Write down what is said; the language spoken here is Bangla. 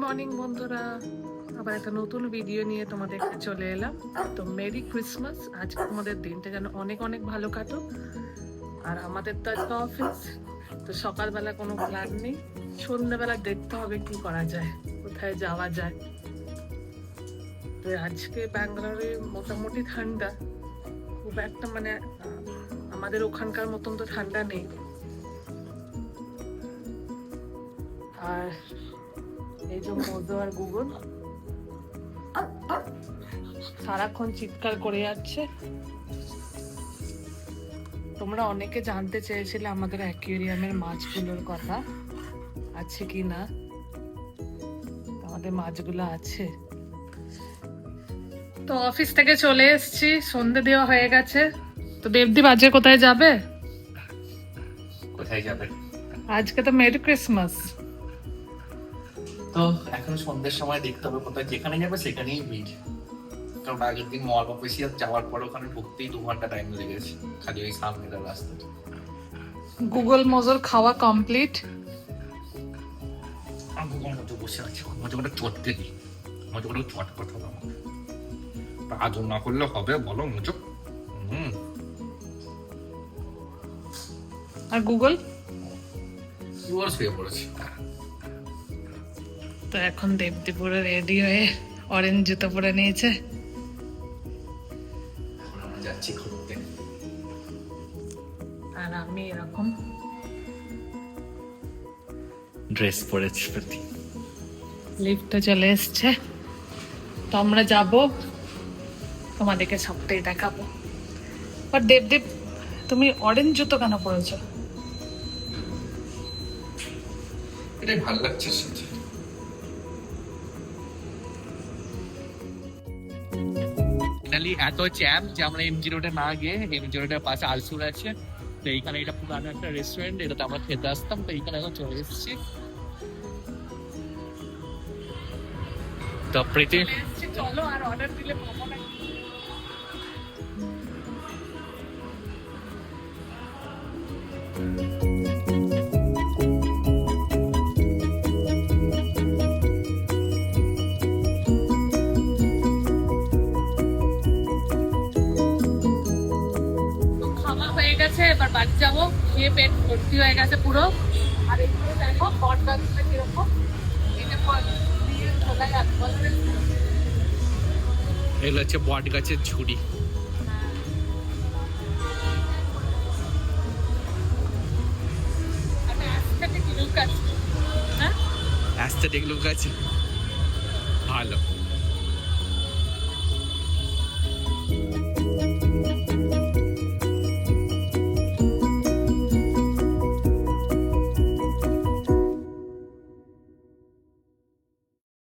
মর্নিং বন্ধুরা, আবার একটা নতুন ভিডিও নিয়ে তোমাদের কাছে চলে এলাম। তো মেরি ক্রিসমাস। আজকে তোমাদের দিনটা যেন অনেক অনেক ভালো কাটুক। আর আমাদের তো আজকে অফিস, তো সকালবেলা কোনো প্ল্যান নেই, সন্ধ্যাবেলা দেখতে হবে কি করা যায়, কোথায় যাওয়া যায়। তো আজকে ব্যাঙ্গালোরে মোটামুটি ঠান্ডা, খুব একটা মানে আমাদের ওখানকার মতন তো ঠান্ডা নেই। আর এই যে মজো আর গুগল সারাক্ষণ চিৎকার করে যাচ্ছে। তোমরা অনেকে জানতে চেয়েছিলে আমাদের অ্যাকুয়ারিয়ামের মাছগুলোর কথা, আছে কি না। আমাদের মাছগুলো আছে। তো অফিস থেকে চলে এসেছি, সন্ধে দেওয়া হয়ে গেছে। তো দেবদীপ আজকে কোথায় যাবে? কোথায় যাবে? আজকে তো মেরি ক্রিসমাস। তো এখন সন্ধ্যের সময় দেখতে হবে কোথায়, যেখানে যাবে সেখানেই ভিড়। কারণ আগের দিন মল অফিসে যাওয়ার পর ওখানে ঢুকতেই 2 ঘন্টা টাইম লেগেছে, খালি ওই সামনের রাস্তাটা। গুগল মোজোর খাওয়া কমপ্লিট। আমি গুগল মতো বসে আছি, মজা করে চটতে দিই, মজা করে চট কথা বলো। আদর না করলে হবে বলো মজো? আর গুগল জোর শুয়ে পড়েছি। তো এখন দেবদীপ পুরো রেডি হয়ে অরেঞ্জ জুতো পরে নিয়েছে। আমরা যাচ্ছি ঘুরতে। আর আমি এরকম ড্রেস পরেছি প্রতি। লিফটে চলে এসছে। তো আমরা যাব, তোমাদেরকে সবটাই দেখাবো। আর দেবদীপ, তুমি অরেঞ্জ জুতো কেন পরেছো? এটাই ভালো লাগছে শুনতে। ফাইনালি এত জ্যাম যে আমরা এমজি রোডে না গিয়ে এমজি রোডের পাশে আলসুর আছে, তো এইখানে এটা পুরানো একটা রেস্টুরেন্ট, এটাতে আমরা খেতে আসতাম, তো এইখানে এখন চলে এসেছি। তো প্রীতি চলো, আর অর্ডার দিলে পাবো না। খাওয়া হয়ে গেছে, এবার বাড়ি যাবো। খেয়ে পেট ভর্তি হয়ে গেছে পুরো। আর এইগুলো দেখো বট গাছটা কিরকম, এটা দিয়ে চলে যাচ্ছে। এগুলো হচ্ছে বট গাছের ঝুড়ি। অ্যাস্থেটিক লুক আছে, ভালো।